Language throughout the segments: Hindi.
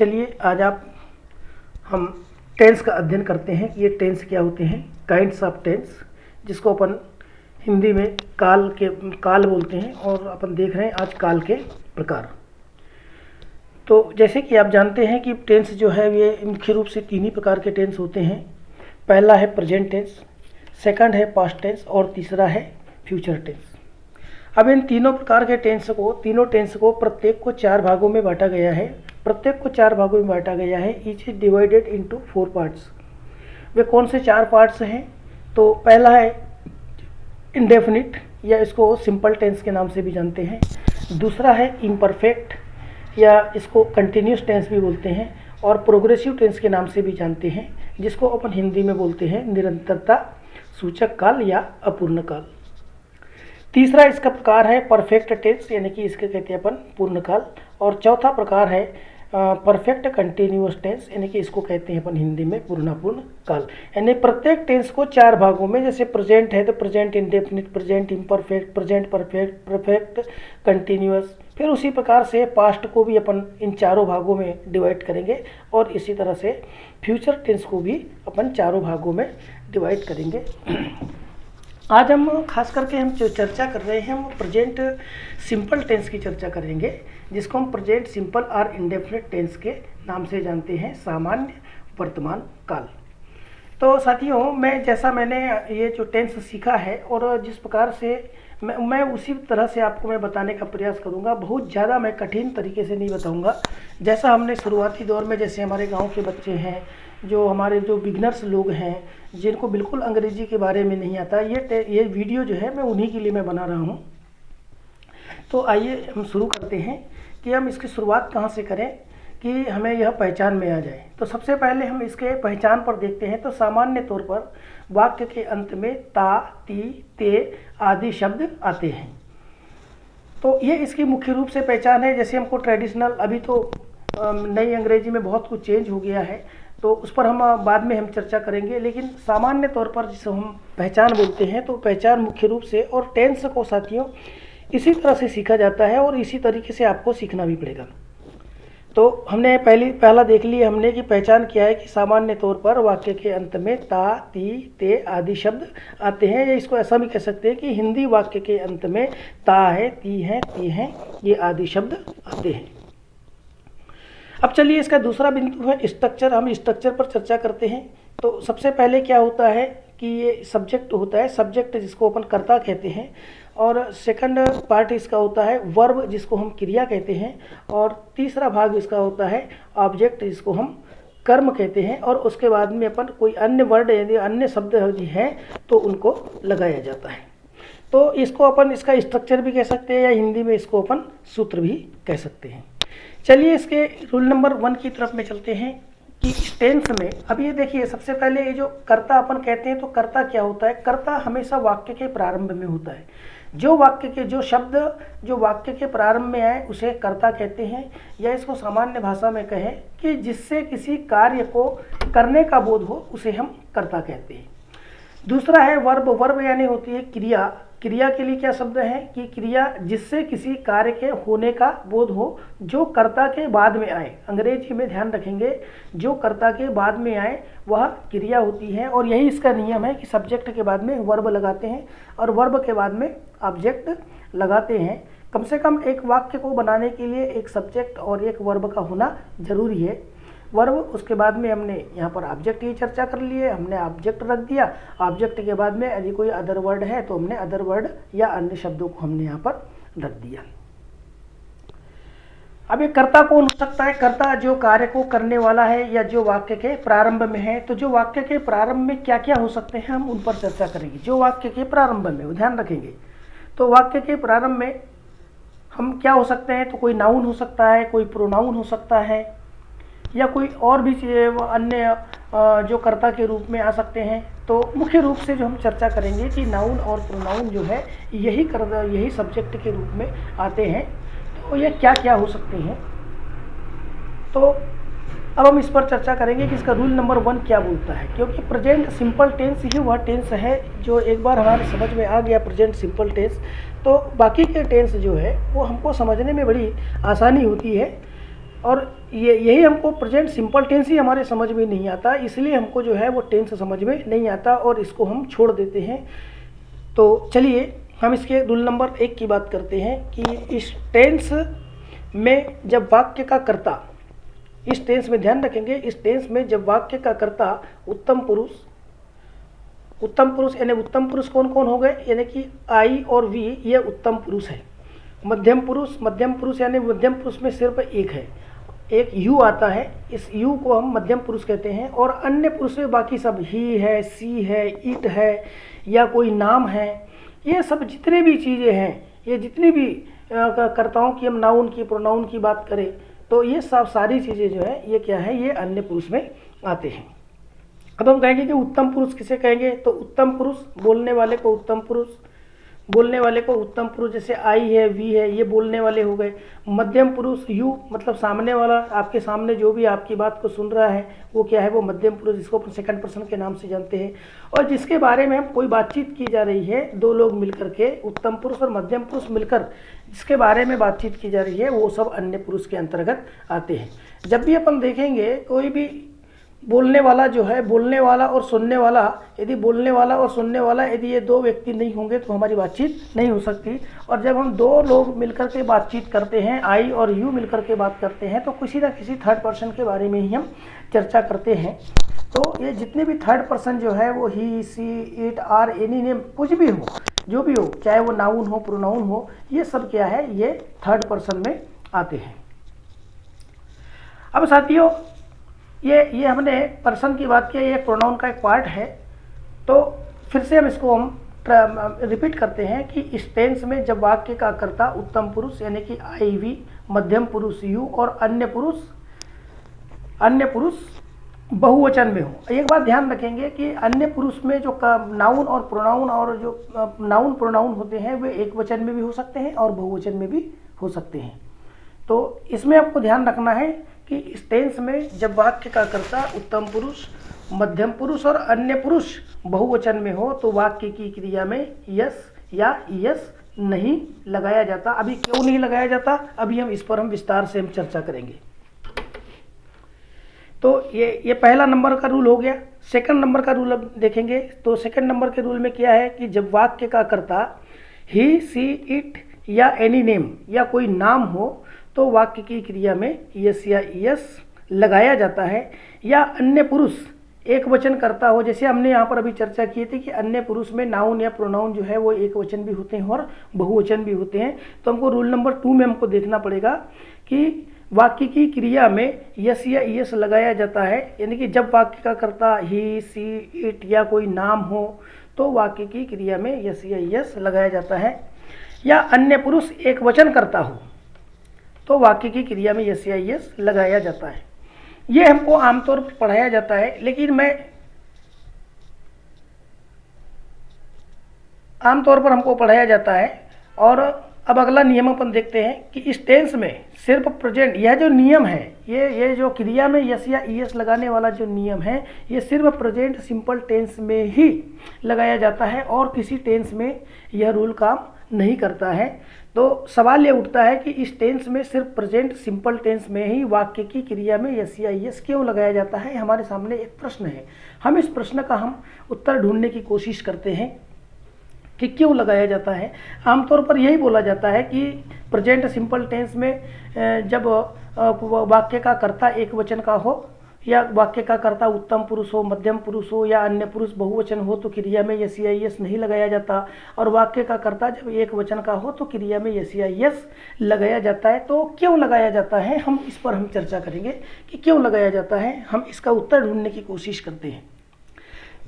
चलिए आज हम टेंस का अध्ययन करते हैं कि ये टेंस क्या होते हैं, काइंड्स ऑफ टेंस, जिसको अपन हिंदी में काल बोलते हैं। और अपन देख रहे हैं आज काल के प्रकार। तो जैसे कि आप जानते हैं कि टेंस जो है ये मुख्य रूप से तीन ही प्रकार के टेंस होते हैं। पहला है प्रेजेंट टेंस, सेकंड है पास्ट टेंस और तीसरा है फ्यूचर टेंस। अब इन तीनों प्रकार के तीनों टेंस को प्रत्येक को 4 भागों में बांटा गया है। Each is divided into 4 parts. वे कौन से 4 पार्ट्स हैं? तो पहला है इंडेफिनिट, या इसको सिंपल टेंस के नाम से भी जानते हैं। दूसरा है इम्परफेक्ट, या इसको कंटिन्यूस टेंस भी बोलते हैं, और प्रोग्रेसिव टेंस के नाम से भी जानते हैं, जिसको अपन हिंदी में बोलते हैं निरंतरता सूचक काल या अपूर्ण काल। तीसरा इसका प्रकार है परफेक्ट टेंस, यानी कि इसके कहते हैं अपन पूर्ण काल। और चौथा प्रकार है परफेक्ट कंटिन्यूअस टेंस, यानी कि इसको कहते हैं अपन हिंदी में पूर्णापूर्ण काल। यानी प्रत्येक टेंस को 4 भागों में, जैसे प्रेजेंट है तो present indefinite, present imperfect, present perfect, perfect continuous. फिर उसी प्रकार से पास्ट को भी अपन इन 4 भागों में डिवाइड करेंगे, और इसी तरह से फ्यूचर टेंस को भी अपन 4 भागों में डिवाइड करेंगे। आज हम खास करके हम जो चर्चा कर रहे हैं हम प्रेजेंट सिंपल टेंस की चर्चा करेंगे, जिसको हम प्रेजेंट सिंपल और इंडेफिनिट टेंस के नाम से जानते हैं, सामान्य वर्तमान काल। तो साथियों, मैंने ये जो टेंस सीखा है और जिस प्रकार से मैं उसी तरह से आपको मैं बताने का प्रयास करूंगा। बहुत ज़्यादा मैं कठिन तरीके से नहीं बताऊंगा। जैसा हमने शुरुआती दौर में, जैसे हमारे गांव के बच्चे हैं, हमारे जो बिगनर्स लोग हैं, जिनको बिल्कुल अंग्रेजी के बारे में नहीं आता, ये वीडियो जो है मैं उन्हीं के लिए मैं बना रहा हूँ। तो आइए हम शुरू करते हैं कि हम इसकी शुरुआत कहाँ से करें कि हमें यह पहचान में आ जाए। तो सबसे पहले हम इसके पहचान पर देखते हैं। तो सामान्य तौर पर वाक्य के अंत में ता, ती, ते आदि शब्द आते हैं। तो ये इसकी मुख्य रूप से पहचान है। जैसे हमको ट्रेडिशनल, अभी तो नई अंग्रेजी में बहुत कुछ चेंज हो गया है, तो उस पर हम बाद में हम चर्चा करेंगे। लेकिन सामान्य तौर पर जिसे हम पहचान बोलते हैं, तो पहचान मुख्य रूप से, और टेंस को साथियों इसी तरह से सीखा जाता है और इसी तरीके से आपको सीखना भी पड़ेगा। तो हमने पहला देख लिया हमने कि पहचान क्या है, कि सामान्य तौर पर वाक्य के अंत में ता, ती, ते आदि शब्द आते हैं। या इसको ऐसा भी कह सकते हैं कि हिंदी वाक्य के अंत में ता है, ती है, ती है, ये आदि शब्द आते हैं। अब चलिए इसका दूसरा बिंदु है स्ट्रक्चर। हम स्ट्रक्चर पर चर्चा करते हैं। तो सबसे पहले क्या होता है कि ये सब्जेक्ट होता है, सब्जेक्ट जिसको अपन कर्ता कहते हैं, और सेकंड पार्ट इसका होता है वर्ब, जिसको हम क्रिया कहते हैं, और तीसरा भाग इसका होता है ऑब्जेक्ट, जिसको हम कर्म कहते हैं। और उसके बाद में अपन कोई अन्य वर्ड यदि अन्य शब्द हैं तो उनको लगाया जाता है। तो इसको अपन इसका स्ट्रक्चर भी कह सकते हैं, या हिंदी में इसको अपन सूत्र भी कह सकते हैं। चलिए इसके रूल नंबर 1 की तरफ में चलते हैं कि टेंस में, अब ये देखिए, सबसे पहले ये जो कर्ता अपन कहते हैं, तो कर्ता क्या होता है? कर्ता हमेशा वाक्य के प्रारंभ में होता है। जो शब्द जो वाक्य के प्रारंभ में आए उसे कर्ता कहते हैं, या इसको सामान्य भाषा में कहें कि जिससे किसी कार्य को करने का बोध हो उसे हम कर्ता कहते हैं। दूसरा है वर्ब यानी होती है क्रिया। क्रिया के लिए क्या शब्द है कि क्रिया जिससे किसी कार्य के होने का बोध हो, जो कर्ता के बाद में आए। अंग्रेजी में ध्यान रखेंगे, जो कर्ता के बाद में आए वह क्रिया होती है। और यही इसका नियम है कि सब्जेक्ट के बाद में वर्ब लगाते हैं और वर्ब के बाद में ऑब्जेक्ट लगाते हैं। कम से कम एक वाक्य को बनाने के लिए एक सब्जेक्ट और एक वर्ब का होना जरूरी है। वर्ब, उसके बाद में हमने यहाँ पर ऑब्जेक्ट की चर्चा कर ली है, हमने ऑब्जेक्ट रख दिया। ऑब्जेक्ट के बाद में यदि कोई अदर वर्ड है तो हमने अदर वर्ड या अन्य शब्दों को हमने यहाँ पर रख दिया। अब ये कर्ता कौन हो सकता है? कर्ता जो कार्य को करने वाला है या जो वाक्य के प्रारंभ में है। तो जो वाक्य के प्रारंभ में क्या क्या हो सकते हैं हम उन पर चर्चा करेंगे। जो वाक्य के प्रारंभ में, ध्यान रखेंगे, तो वाक्य के प्रारंभ में हम क्या हो सकते हैं? तो कोई नाउन हो सकता है, कोई प्रोनाउन हो सकता है, या कोई और भी अन्य जो कर्ता के रूप में आ सकते हैं। तो मुख्य रूप से जो हम चर्चा करेंगे कि नाउन और प्रोनाउन जो है यही सब्जेक्ट के रूप में आते हैं। तो ये क्या क्या हो सकते हैं, तो अब हम इस पर चर्चा करेंगे कि इसका रूल नंबर 1 क्या बोलता है। क्योंकि प्रेजेंट सिंपल टेंस ही वह टेंस है जो एक बार हमारे समझ में आ गया प्रेजेंट सिंपल टेंस, तो बाकी के टेंस जो है वो हमको समझने में बड़ी आसानी होती है। और यही हमको प्रेजेंट सिंपल टेंस ही हमारे समझ में नहीं आता, इसलिए हमको जो है वो टेंस समझ में नहीं आता और इसको हम छोड़ देते हैं। तो चलिए हम इसके रूल नंबर 1 की बात करते हैं कि इस टेंस में जब वाक्य का कर्ता, इस टेंस में ध्यान रखेंगे, इस टेंस में जब वाक्य का कर्ता उत्तम पुरुष यानी उत्तम पुरुष कौन कौन हो गए, यानी कि आई और वी, ये उत्तम पुरुष है। मध्यम पुरुष यानी मध्यम पुरुष में सिर्फ एक है, एक यू आता है, इस यू को हम मध्यम पुरुष कहते हैं। और अन्य पुरुष में बाकी सब ही है, सी है, इट है या कोई नाम है, ये सब जितने भी चीज़ें हैं, ये जितनी भी कर्ताओं की हम नाउन की प्रोनाउन की बात करें तो ये सब सारी चीज़ें जो है ये क्या है, ये अन्य पुरुष में आते हैं। अब हम कहेंगे कि उत्तम पुरुष किसे कहेंगे, तो उत्तम पुरुष बोलने वाले को उत्तम पुरुष, जैसे आई है, वी है, ये बोलने वाले हो गए। मध्यम पुरुष यू मतलब सामने वाला, आपके सामने जो भी आपकी बात को सुन रहा है वो क्या है, वो मध्यम पुरुष, जिसको अपन सेकंड पर्सन के नाम से जानते हैं। और जिसके बारे में हम कोई बातचीत की जा रही है, दो लोग मिलकर के, उत्तम पुरुष और मध्यम पुरुष मिलकर जिसके बारे में बातचीत की जा रही है, वो सब अन्य पुरुष के अंतर्गत आते हैं। जब भी अपन देखेंगे कोई भी बोलने वाला जो है, बोलने वाला और सुनने वाला, यदि बोलने वाला और सुनने वाला यदि ये दो व्यक्ति नहीं होंगे तो हमारी बातचीत नहीं हो सकती। और जब हम दो लोग मिलकर के बातचीत करते हैं, आई और यू मिलकर के बात करते हैं, तो किसी न किसी थर्ड पर्सन के बारे में ही हम चर्चा करते हैं। तो ये जितने भी थर्ड पर्सन जो है वो ही, सी, इट, आर, एनी नेम, कुछ भी हो, जो भी हो, चाहे वो नाउन हो प्रोनाउन हो, ये सब क्या है, ये थर्ड पर्सन में आते हैं। अब साथियों ये हमने पर्सन की बात की, ये प्रोनाउन का एक पार्ट है। तो फिर से हम इसको रिपीट करते हैं कि इस टेंस में जब वाक्य का कर्ता उत्तम पुरुष यानी कि आई वी, मध्यम पुरुष यू और अन्य पुरुष बहुवचन में हो। एक बात ध्यान रखेंगे कि अन्य पुरुष में जो नाउन और जो नाउन प्रोनाउन होते हैं वे एक वचन में भी हो सकते हैं और बहुवचन में भी हो सकते हैं। तो इसमें आपको ध्यान रखना है कि इस टेंस में जब वाक्य का कर्ता उत्तम पुरुष, मध्यम पुरुष और अन्य पुरुष बहुवचन में हो तो वाक्य की क्रिया में यस या यस नहीं लगाया जाता। अभी क्यों नहीं लगाया जाता, अभी हम इस पर विस्तार से हम चर्चा करेंगे। तो ये पहला नंबर का रूल हो गया। सेकंड नंबर का रूल अब देखेंगे। तो सेकंड नंबर के रूल में क्या है कि जब वाक्य का कर्ता ही, सी, इट या एनी नेम या कोई नाम हो तो वाक्य की क्रिया में यस या यस लगाया जाता है। या अन्य पुरुष एक वचन करता हो, जैसे हमने यहाँ पर अभी चर्चा की थी कि अन्य पुरुष में नाउन या प्रोनाउन जो है वो एक वचन भी होते हैं और बहुवचन भी होते हैं। तो हमको रूल नंबर 2 में हमको देखना पड़ेगा कि वाक्य की क्रिया में यस या यस लगाया जाता है, यानी कि जब वाक्य का कर्ता ही, सी, इट या कोई नाम हो तो वाक्य की क्रिया में यस या यस लगाया जाता है। या अन्य पुरुष एक वचन करता हो तो वाक्य की क्रिया में यस या यस लगाया जाता है। ये हमको आमतौर पर पढ़ाया जाता है, लेकिन मैं आमतौर पर हमको पढ़ाया जाता है। और अब अगला नियम अपन देखते हैं कि इस टेंस में सिर्फ प्रेजेंट, यह जो नियम है, ये जो क्रिया में यस या यस लगाने वाला जो नियम है, ये सिर्फ प्रेजेंट सिंपल टेंस में ही लगाया जाता है और किसी टेंस में यह रूल काम नहीं करता है। तो सवाल ये उठता है कि इस टेंस में सिर्फ प्रेजेंट सिंपल टेंस में ही वाक्य की क्रिया में यस या यस क्यों लगाया जाता है। हमारे सामने एक प्रश्न है, हम इस प्रश्न का हम उत्तर ढूंढने की कोशिश करते हैं कि क्यों लगाया जाता है। आमतौर पर यही बोला जाता है कि प्रेजेंट सिंपल टेंस में जब वाक्य का कर्ता एक वचन का हो या वाक्य का कर्ता उत्तम पुरुष हो, मध्यम पुरुष हो या अन्य पुरुष बहुवचन हो तो क्रिया में यस या यस नहीं लगाया जाता। और वाक्य का कर्ता जब एक वचन का हो तो क्रिया में यस या यस लगाया जाता है। तो क्यों लगाया जाता है, हम इस पर हम चर्चा करेंगे कि क्यों लगाया जाता है। हम इसका उत्तर ढूंढने की कोशिश करते हैं।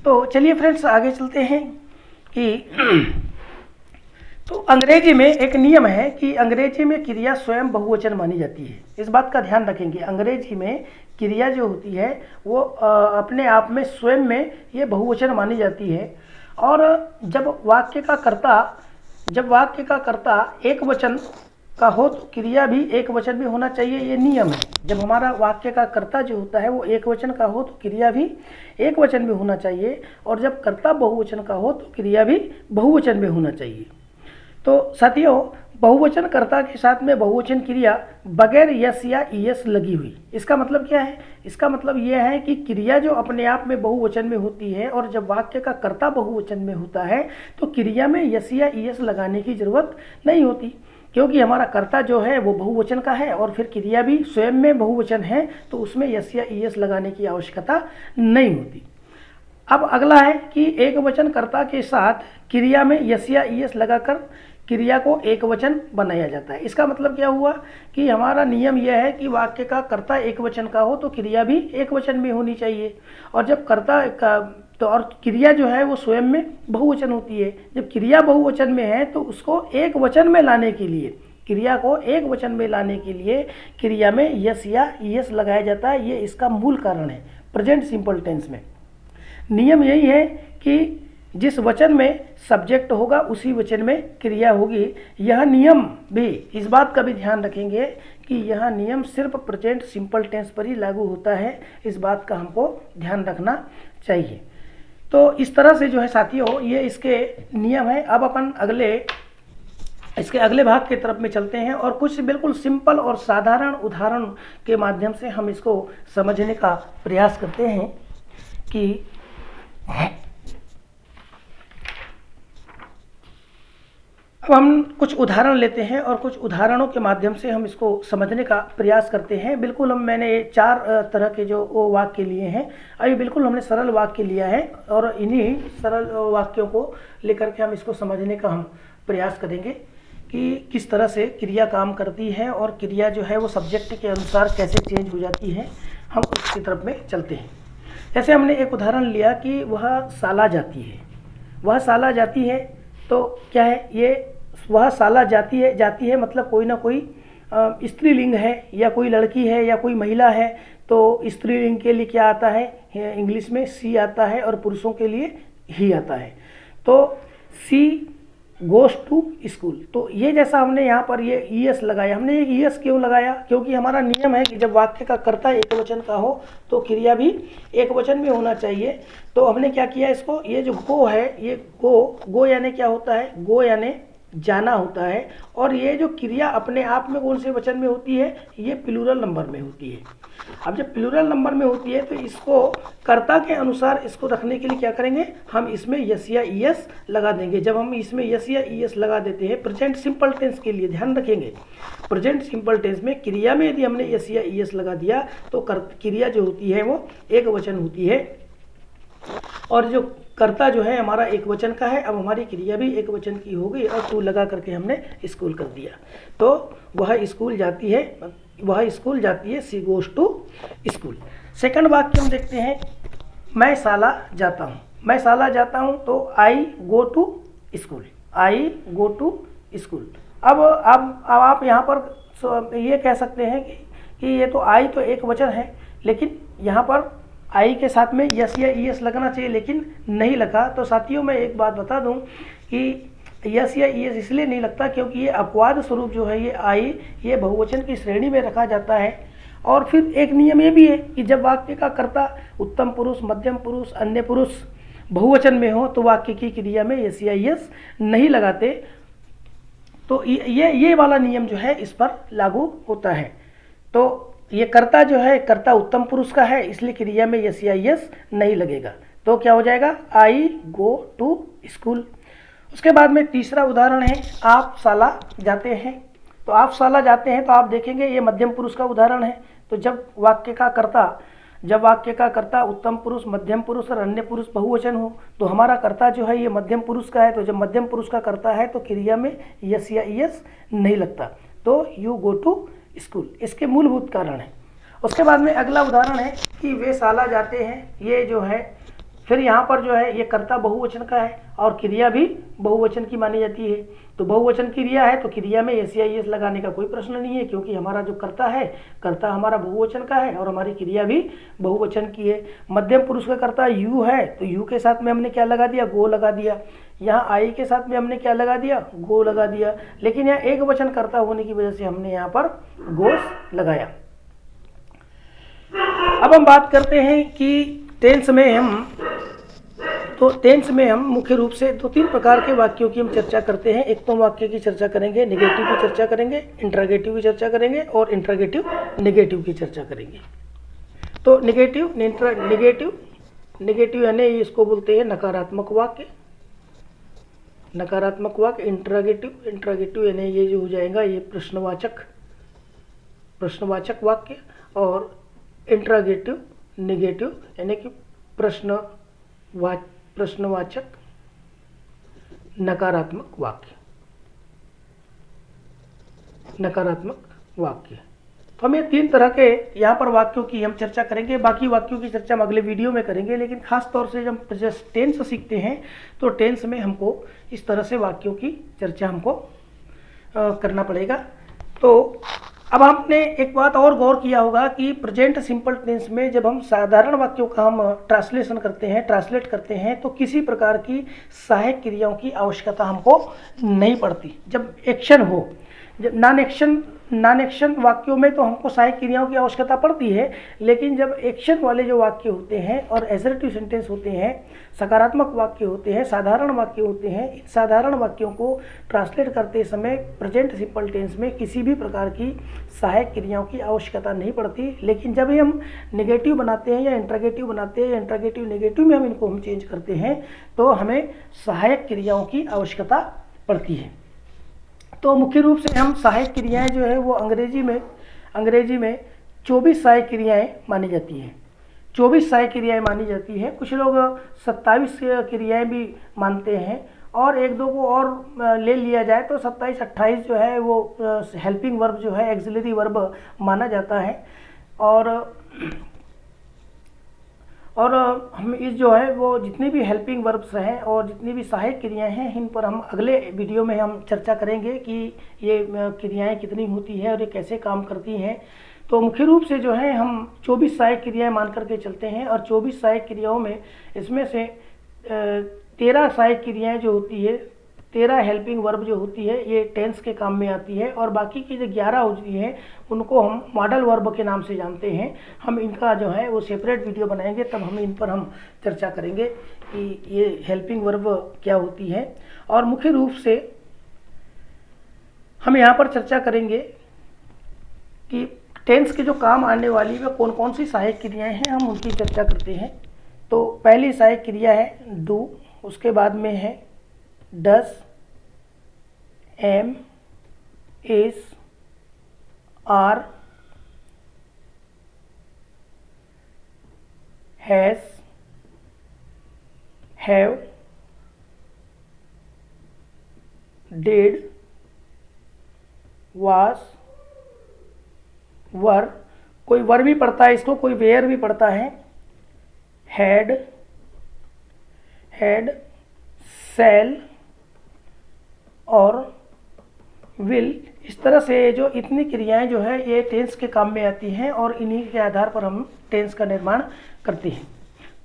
तो चलिए फ्रेंड्स आगे चलते हैं कि तो अंग्रेजी में एक नियम है कि अंग्रेजी में क्रिया स्वयं बहुवचन मानी जाती है। इस बात का ध्यान रखेंगे, अंग्रेजी में क्रिया जो होती है वो अपने आप में स्वयं में ये बहुवचन मानी जाती है। और जब वाक्य का कर्ता एक वचन का हो तो क्रिया भी एक वचन भी होना चाहिए, ये नियम है। जब हमारा वाक्य का कर्ता जो होता है वो एक वचन का हो तो क्रिया भी एक वचन भी होना चाहिए, और जब कर्ता बहुवचन का हो तो क्रिया भी बहुवचन में होना चाहिए। तो साथियों बहुवचन कर्ता के साथ में बहुवचन क्रिया बगैर यस या ईएस लगी हुई। इसका मतलब क्या है? इसका मतलब यह है कि क्रिया जो अपने आप में बहुवचन में होती है और जब वाक्य का कर्ता बहुवचन में होता है तो क्रिया में यस या ईएस लगाने की जरूरत नहीं होती, क्योंकि हमारा कर्ता जो है वो बहुवचन का है और फिर क्रिया भी स्वयं में बहुवचन है, तो उसमें यस या ईएस लगाने की आवश्यकता नहीं होती। अब अगला है कि एक वचन कर्ता के साथ क्रिया में यस या ईएस लगाकर क्रिया को एक वचन बनाया जाता है। इसका मतलब क्या हुआ कि हमारा नियम यह है कि वाक्य का कर्ता एक वचन का हो तो क्रिया भी एक वचन में होनी चाहिए, और जब कर्ता का तो और क्रिया जो है वो स्वयं में बहुवचन होती है। जब क्रिया बहुवचन में है तो उसको एक वचन में लाने के लिए, क्रिया को एक वचन में लाने के लिए क्रिया में यस या ईएस लगाया जाता है। ये इसका मूल कारण है प्रेजेंट सिंपल टेंस में। नियम यही है कि जिस वचन में सब्जेक्ट होगा उसी वचन में क्रिया होगी। यह नियम भी, इस बात का भी ध्यान रखेंगे कि यह नियम सिर्फ प्रेजेंट सिंपल टेंस पर ही लागू होता है, इस बात का हमको ध्यान रखना चाहिए। तो इस तरह से जो है साथियों ये इसके नियम है। अब अपन इसके अगले भाग की तरफ में चलते हैं और कुछ बिल्कुल सिंपल और साधारण उदाहरण के माध्यम से हम इसको समझने का प्रयास करते हैं कि अब हम कुछ उदाहरण लेते हैं और कुछ उदाहरणों के माध्यम से हम इसको समझने का प्रयास करते हैं। बिल्कुल मैंने 4 तरह के जो वाक्य लिए हैं, अभी बिल्कुल हमने सरल वाक्य लिया है और इन्हीं सरल वाक्यों को लेकर के हम इसको समझने का हम प्रयास करेंगे कि किस तरह से क्रिया काम करती है और क्रिया जो है वो सब्जेक्ट के अनुसार कैसे चेंज हो जाती है। हम उसकी तरफ में चलते हैं। जैसे हमने एक उदाहरण लिया कि वह साला जाती है। वह साला जाती है तो क्या है ये, वह साला जाती है मतलब कोई ना कोई स्त्रीलिंग है या कोई लड़की है या कोई महिला है। तो स्त्रीलिंग के लिए क्या आता है, इंग्लिश में सी आता है और पुरुषों के लिए ही आता है। तो सी गोस टू स्कूल, तो ये जैसा हमने यहाँ पर ये ईएस लगाया। हमने ये ईएस क्यों लगाया? क्योंकि हमारा नियम है कि जब वाक्य का कर्ता एक वचन का हो तो क्रिया भी एक वचन में होना चाहिए। तो हमने क्या किया, इसको ये जो गो है, ये गो यानी क्या होता है, गो यानी जाना होता है, और ये जो क्रिया अपने आप में कौन से वचन में होती है, ये प्लूरल नंबर में होती है। अब जब प्लूरल नंबर में होती है तो इसको कर्ता के अनुसार इसको रखने के लिए क्या करेंगे, हम इसमें यस या ईएस लगा देंगे। जब हम इसमें यस या ईएस लगा देते हैं प्रेजेंट सिंपल टेंस के लिए, ध्यान रखेंगे प्रेजेंट सिंपल टेंस में क्रिया में यदि हमने यस या ईएस लगा दिया तो क्रिया जो होती है वो एक वचन होती है, और जो कर्ता जो है हमारा एक वचन का है। अब हमारी क्रिया भी एक वचन की हो गई और टू लगा करके हमने स्कूल कर दिया। तो वह स्कूल जाती है, सी गोस टू स्कूल। सेकंड वाक्य हम देखते हैं, मैं साला जाता हूँ। मैं साला जाता हूँ तो I go to school, I go to school. अब आप यहाँ पर ये कह सकते हैं कि ये तो आई तो एक वचन है, लेकिन यहाँ पर आई के साथ में यस या ईएस लगना चाहिए, लेकिन नहीं लगा। तो साथियों मैं एक बात बता दूं कि यस या ईएस इसलिए नहीं लगता क्योंकि ये अपवाद स्वरूप जो है ये आई, ये बहुवचन की श्रेणी में रखा जाता है। और फिर एक नियम ये भी है कि जब वाक्य का कर्ता उत्तम पुरुष, मध्यम पुरुष, अन्य पुरुष बहुवचन में हो तो वाक्य की क्रिया में यस या ईएस नहीं लगाते। तो ये वाला नियम जो है इस पर लागू होता है। तो ये कर्ता जो है, कर्ता उत्तम पुरुष का है, इसलिए क्रिया में यस या ईएस नहीं लगेगा। तो क्या हो जाएगा, आई गो टू स्कूल। उसके बाद में तीसरा उदाहरण है, आप साला जाते हैं। तो आप साला जाते हैं तो आप देखेंगे ये मध्यम पुरुष का उदाहरण है। तो जब वाक्य का कर्ता उत्तम पुरुष, मध्यम पुरुष और अन्य पुरुष बहुवचन हो तो हमारा कर्ता जो है ये मध्यम पुरुष का है। तो जब मध्यम पुरुष का कर्ता है तो क्रिया में यस या ईएस नहीं लगता। तो यू गो टू स्कूल, इसके मूलभूत कारण है। उसके बाद में अगला उदाहरण है कि वे साला जाते हैं। ये जो है फिर यहाँ पर जो है ये कर्ता बहुवचन का है और क्रिया भी बहुवचन की मानी जाती है। तो बहुवचन क्रिया है तो क्रिया में यस या ईएस लगाने का कोई प्रश्न नहीं है, क्योंकि हमारा जो कर्ता है, कर्ता हमारा बहुवचन का है और हमारी क्रिया भी बहुवचन की है। मध्यम पुरुष का कर्ता यू है तो यू के साथ में हमने क्या लगा दिया, गो लगा दिया। यहाँ आई के साथ में हमने क्या लगा दिया, गो लगा दिया। लेकिन यहाँ एक वचन कर्ता होने की वजह से हमने यहाँ पर गोस लगाया। अब हम बात करते हैं कि टेंस में हम तो टेंस में हम मुख्य रूप से 2-3 प्रकार के वाक्यों की हम चर्चा करते हैं। एक तो वाक्य की चर्चा करेंगे, नेगेटिव की चर्चा करेंगे, इंट्रोगेटिव की चर्चा करेंगे और इंट्रोगेटिव नेगेटिव की चर्चा करेंगे। तो नेगेटिव यानी इसको बोलते हैं नकारात्मक वाक्य। नकारात्मक वाक्य इंट्रोगेटिव यानी ये जो हो जाएगा ये प्रश्नवाचक वाक्य, और इंट्रोगेटिव नेगेटिव यानी कि प्रश्नवाचक नकारात्मक वाक्य। तो हम ये 3 तरह के यहाँ पर वाक्यों की हम चर्चा करेंगे। बाकी वाक्यों की चर्चा हम अगले वीडियो में करेंगे, लेकिन खास तौर से जब टेंस सीखते हैं तो टेंस में हमको इस तरह से वाक्यों की चर्चा हमको करना पड़ेगा। तो अब आपने एक बात और गौर किया होगा कि प्रेजेंट सिंपल टेंस में जब हम साधारण वाक्यों का हम ट्रांसलेट करते हैं तो किसी प्रकार की सहायक क्रियाओं की आवश्यकता हमको नहीं पड़ती। जब एक्शन हो, जब नॉन एक्शन वाक्यों में तो हमको सहायक क्रियाओं की आवश्यकता पड़ती है, लेकिन जब एक्शन वाले जो वाक्य होते हैं और असर्टिव सेंटेंस होते हैं, सकारात्मक वाक्य होते हैं, साधारण वाक्य होते हैं, इन साधारण वाक्यों को ट्रांसलेट करते समय प्रेजेंट सिंपल टेंस में किसी भी प्रकार की सहायक क्रियाओं की आवश्यकता नहीं पड़ती। लेकिन जब हम नेगेटिव बनाते हैं या इंट्रोगेटिव बनाते हैं, इंट्रोगेटिव नेगेटिव में इनको हम चेंज करते हैं तो हमें सहायक क्रियाओं की आवश्यकता पड़ती है। तो मुख्य रूप से हम सहायक क्रियाएं जो है वो अंग्रेजी में 24 सहायक क्रियाएं मानी जाती हैं। 24 सहायक क्रियाएं मानी जाती हैं। कुछ लोग 27 क्रियाएं भी मानते हैं, और 1-2 को और ले लिया जाए तो 27-28 जो है वो हेल्पिंग वर्ब जो है, एक्सिलरी वर्ब माना जाता है। और हम इस जो है वो जितनी भी हेल्पिंग वर्ब्स हैं और जितनी भी सहायक क्रियाएं हैं, इन पर हम अगले वीडियो में हम चर्चा करेंगे कि ये क्रियाएं कितनी होती है और ये कैसे काम करती हैं। तो मुख्य रूप से जो है हम 24 सहायक क्रियाएं मान करके चलते हैं, और 24 सहायक क्रियाओं में इसमें से 13 सहायक क्रियाएं जो होती है, 13 हेल्पिंग वर्ब जो होती है, ये टेंस के काम में आती है, और बाकी की जो 11 होती हैं उनको हम मॉडल वर्ब के नाम से जानते हैं। हम इनका जो है वो सेपरेट वीडियो बनाएंगे, तब हम इन पर हम चर्चा करेंगे कि ये हेल्पिंग वर्ब क्या होती है। और मुख्य रूप से हम यहाँ पर चर्चा करेंगे कि टेंस के जो काम आने वाली वे कौन कौन सी सहायक क्रियाएँ हैं, हम उनकी चर्चा करते हैं। तो पहली सहायक क्रिया है डू, उसके बाद में है does, am, is, are, has, have, did, was, were, कोई वर भी पढ़ता है इसको, कोई वेयर भी पढ़ता है, हैड, सेल और विल। इस तरह से जो इतनी क्रियाएं जो है ये टेंस के काम में आती हैं, और इन्हीं के आधार पर हम टेंस का निर्माण करते हैं।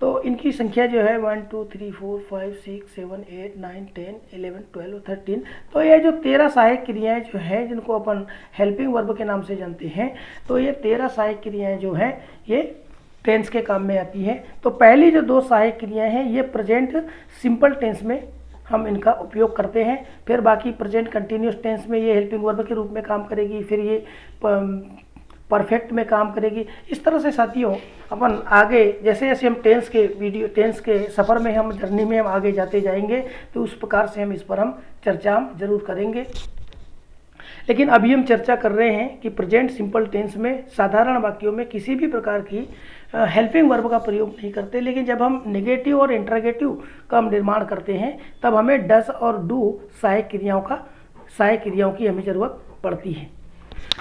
तो इनकी संख्या जो है 1 2 3 4 5 6 7 8 9 10 11 12 13। तो ये जो 13 सहायक क्रियाएं जो हैं जिनको अपन हेल्पिंग वर्ब के नाम से जानते हैं, तो ये 13 सहायक क्रियाएं जो हैं ये टेंस के काम में आती है। तो पहली जो 2 सहायक क्रियाएं हैं ये प्रेजेंट सिंपल टेंस में हम इनका उपयोग करते हैं। फिर बाकी प्रेजेंट कंटिन्यूस टेंस में ये हेल्पिंग वर्ब के रूप में काम करेगी, फिर ये परफेक्ट में काम करेगी। इस तरह से साथियों अपन आगे जैसे जैसे हम टेंस के सफ़र में हम जर्नी में हम आगे जाते जाएंगे, तो उस प्रकार से हम इस पर हम चर्चा जरूर करेंगे। लेकिन अभी हम चर्चा कर रहे हैं कि प्रेजेंट सिंपल टेंस में साधारण वाक्यों में किसी भी प्रकार की हेल्पिंग वर्ब का प्रयोग नहीं करते, लेकिन जब हम नेगेटिव और इंट्रोगेटिव का हम निर्माण करते हैं तब हमें डस और डू सहायक क्रियाओं की हमें ज़रूरत पड़ती है।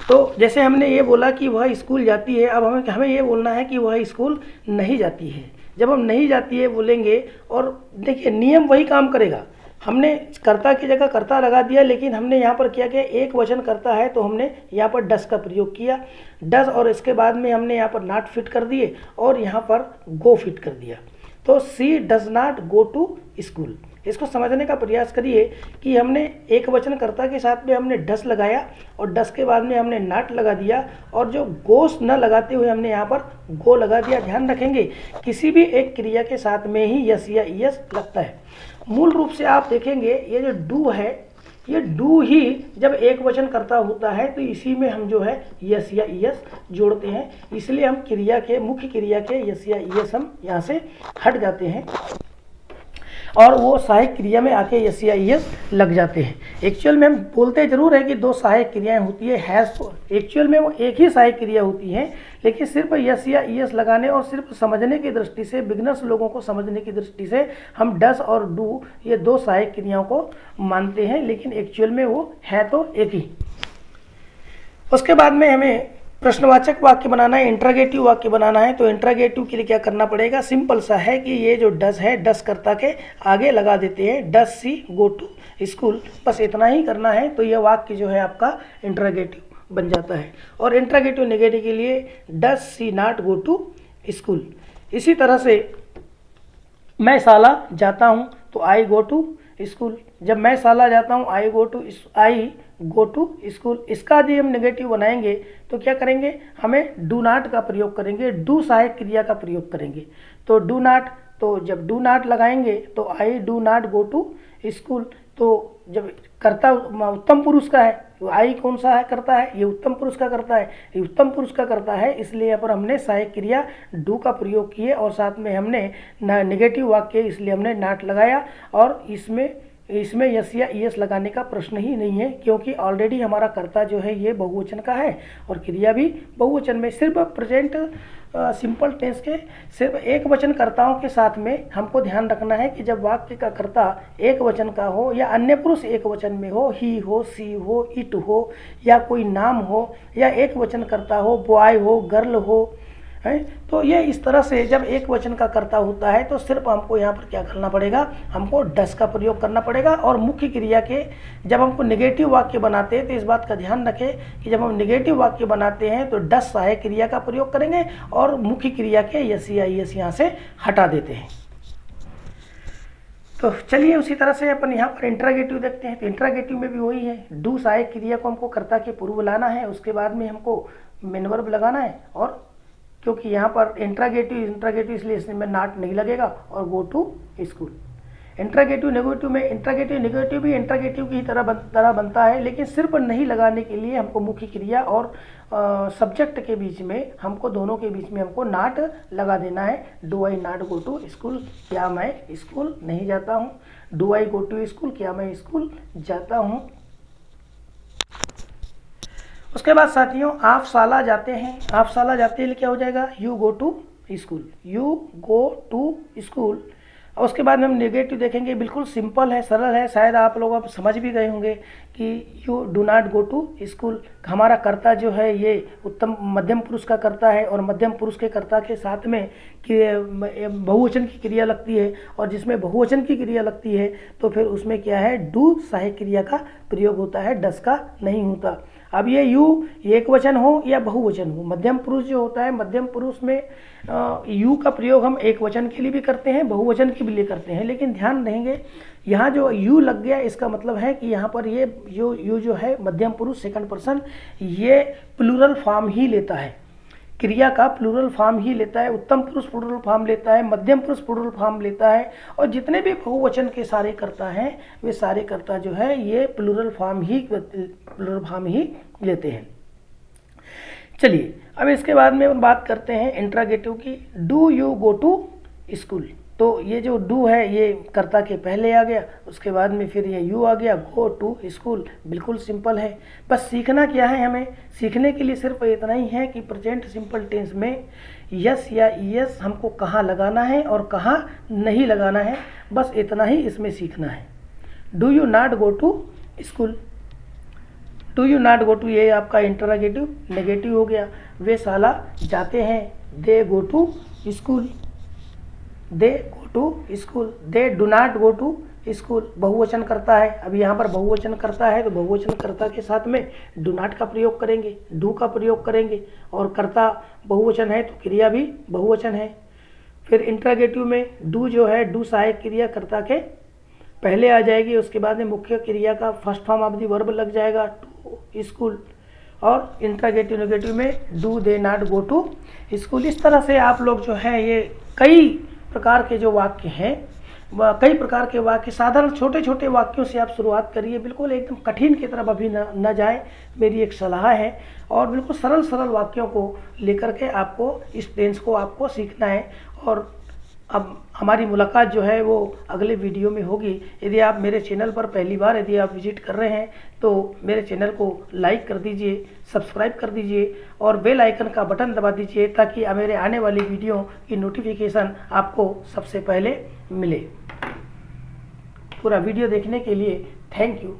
तो जैसे हमने ये बोला कि वह स्कूल जाती है, अब हमें ये बोलना है कि वह स्कूल नहीं जाती है। जब हम नहीं जाती है बोलेंगे, और देखिए नियम वही काम करेगा, हमने कर्ता की जगह कर्ता लगा दिया, लेकिन हमने यहाँ पर क्या किया, एक वचन करता है तो हमने यहाँ पर डस का प्रयोग किया, डस, और इसके बाद में हमने यहाँ पर नॉट फिट कर दिए और यहाँ पर गो फिट कर दिया। तो she does not go to school. इसको समझने का प्रयास करिए कि हमने एक वचनकर्ता के साथ में हमने डस लगाया और डस के बाद में हमने नॉट लगा दिया, और जो गोस न लगाते हुए हमने यहाँ पर गो लगा दिया। ध्यान रखेंगे किसी भी एक क्रिया के साथ में ही यस या ईएस लगता है। मूल रूप से आप देखेंगे ये जो डू है, ये डू ही जब एक वचन करता होता है तो इसी में हम जो है यस या ईएस जोड़ते हैं, इसलिए हम क्रिया के मुख्य क्रिया के यस या ईएस हम यहाँ से हट जाते हैं और वो सहायक क्रिया में आके यस या ईएस लग जाते हैं। एक्चुअल में हम बोलते जरूर है कि दो सहायक क्रियाएं होती है, हैज़ तो एक्चुअल में वो एक ही सहायक क्रिया होती है, लेकिन सिर्फ यस या ईएस लगाने और सिर्फ समझने की दृष्टि से, बिगनर्स लोगों को समझने की दृष्टि से हम डस और डू ये दो सहायक क्रियाओं को मानते हैं, लेकिन एक्चुअल में वो है तो एक ही। उसके बाद में हमें प्रश्नवाचक वाक्य बनाना है, इंट्रागेटिव वाक्य बनाना है। तो इंट्रागेटिव के लिए क्या करना पड़ेगा, सिंपल सा है कि ये जो डस है, डस कर्ता के आगे लगा देते हैं, डस सी गो टू स्कूल, बस इतना ही करना है। तो यह वाक्य जो है आपका इंट्रागेटिव बन जाता है। और इंट्रागेटिव नेगेटिव के लिए डस सी नॉट गो टू स्कूल। इसी तरह से मैं शाला जाता हूँ तो आई गो टू स्कूल। जब मैं शाला जाता हूँ आई गो टू स्कूल। इसका यदि हम नेगेटिव बनाएंगे तो क्या करेंगे, हमें डू नॉट का प्रयोग करेंगे, डू सहायक क्रिया का प्रयोग करेंगे। तो डू नॉट, तो जब डू नॉट लगाएंगे तो I do not go to school. तो जब कर्ता उत्तम पुरुष का है तो आई कौन सा है करता है, ये उत्तम पुरुष का करता है, ये उत्तम पुरुष का करता है, इसलिए यहाँ पर हमने सहायक क्रिया डू का प्रयोग किए और साथ में हमने नेगेटिव वाक्य इसलिए हमने नॉट लगाया। और इसमें यस या ईएस लगाने का प्रश्न ही नहीं है, क्योंकि ऑलरेडी हमारा कर्ता जो है ये बहुवचन का है और क्रिया भी बहुवचन में। सिर्फ प्रेजेंट सिंपल टेंस के सिर्फ एक वचन कर्ताओं के साथ में हमको ध्यान रखना है कि जब वाक्य का कर्ता एक वचन का हो या अन्य पुरुष एक वचन में हो, ही हो, सी हो, इट हो, या कोई नाम हो, या एक वचन कर्ता हो, बॉय हो, गर्ल हो, है, तो ये इस तरह से जब एक वचन का कर्ता होता है तो सिर्फ हमको यहाँ पर क्या करना पड़ेगा, हमको डस का प्रयोग करना पड़ेगा। और मुख्य क्रिया के जब हमको नेगेटिव वाक्य बनाते हैं तो इस बात का ध्यान रखें कि जब हम नेगेटिव वाक्य बनाते हैं तो डस सहायक क्रिया का प्रयोग करेंगे और मुख्य क्रिया के यस या ईएस यहाँ से हटा देते हैं। तो चलिए उसी तरह से अपन यहाँ पर इंट्रागेटिव देखते हैं। तो इंट्रागेटिव में भी वही है, डू सहायक क्रिया को हमको कर्ता के पूर्व लाना है, उसके बाद में हमको मेन वर्ब लगाना है। और क्योंकि यहाँ पर इंट्रागेटिव इसलिए इसमें नॉट नहीं लगेगा और go to school. Interrogative negative में नेगेटिव भी इंट्रागेटिव की तरह बनता है, लेकिन सिर्फ नहीं लगाने के लिए हमको मुख्य क्रिया और सब्जेक्ट के बीच में, हमको दोनों के बीच में हमको नॉट लगा देना है। Do I not go to school, क्या मैं स्कूल नहीं जाता हूँ। Do I go to school, क्या मैं स्कूल जाता हूँ। उसके बाद साथियों आप शाला जाते हैं, आप शाला जाते हैं क्या हो जाएगा, you go to school, you go to school. और उसके बाद हम नेगेटिव देखेंगे, बिल्कुल सिंपल है, सरल है, शायद आप लोग अब समझ भी गए होंगे कि you do not go to school. हमारा कर्ता जो है ये उत्तम मध्यम पुरुष का कर्ता है और मध्यम पुरुष के कर्ता के साथ में कि बहुवचन की क्रिया लगती है, और जिसमें बहुवचन की क्रिया लगती है तो फिर उसमें क्या है, डू सहायक क्रिया का प्रयोग होता है, डस का नहीं होता। अब ये यू एक वचन हो या बहुवचन हो, मध्यम पुरुष जो होता है, मध्यम पुरुष में यू का प्रयोग हम एक वचन के लिए भी करते हैं, बहुवचन के लिए करते हैं, लेकिन ध्यान देंगे यहाँ जो यू लग गया इसका मतलब है कि यहाँ पर ये यू जो है मध्यम पुरुष सेकंड पर्सन, ये प्लूरल फॉर्म ही लेता है, क्रिया का प्लूरल फॉर्म ही लेता है। उत्तम पुरुष प्लूरल फॉर्म लेता है, मध्यम पुरुष प्लूरल फॉर्म लेता है, और जितने भी बहुवचन के सारे कर्ता हैं वे सारे कर्ता जो है ये प्लूरल फॉर्म ही लेते हैं। चलिए अब इसके बाद में हम बात करते हैं इंट्रागेटिव की। Do you go to school, तो ये जो डू है ये कर्ता के पहले आ गया, उसके बाद में फिर ये यू आ गया, गो टू स्कूल। बिल्कुल सिंपल है, बस सीखना क्या है, हमें सीखने के लिए सिर्फ इतना ही है कि प्रेजेंट सिंपल टेंस में यस या ईएस हमको कहाँ लगाना है और कहाँ नहीं लगाना है, बस इतना ही इसमें सीखना है। Do you not go to school, do you not go to ये आपका इंट्रागेटिव नेगेटिव हो गया। वे शाला जाते हैं, they go to school, they go to school, they do not go to school. बहुवचन करता है, अब यहाँ पर बहुवचन करता है तो बहुवचन कर्ता के साथ में डू नॉट का प्रयोग करेंगे, डू का प्रयोग करेंगे, और कर्ता बहुवचन है तो क्रिया भी बहुवचन है। फिर इंट्रागेटिव में डू जो है डू सहायक क्रिया कर्ता के पहले आ जाएगी, उसके बाद में मुख्य क्रिया का first form of the verb लग जाएगा टू स्कूल, और इंट्रागेटिव नेगेटिव में do they not go to school. इस तरह से आप लोग जो है ये कई प्रकार के जो वाक्य हैं, कई प्रकार के वाक्य, साधारण छोटे छोटे वाक्यों से आप शुरुआत करिए, बिल्कुल एकदम कठिन की तरफ अभी न जाए, मेरी एक सलाह है। और बिल्कुल सरल सरल वाक्यों को लेकर के आपको इस टेंस को आपको सीखना है। और अब हमारी मुलाकात जो है वो अगले वीडियो में होगी। यदि आप मेरे चैनल पर पहली बार यदि आप विजिट कर रहे हैं तो मेरे चैनल को लाइक कर दीजिए, सब्सक्राइब कर दीजिए और बेल आइकन का बटन दबा दीजिए, ताकि मेरे आने वाली वीडियो की नोटिफिकेशन आपको सबसे पहले मिले। पूरा वीडियो देखने के लिए थैंक यू।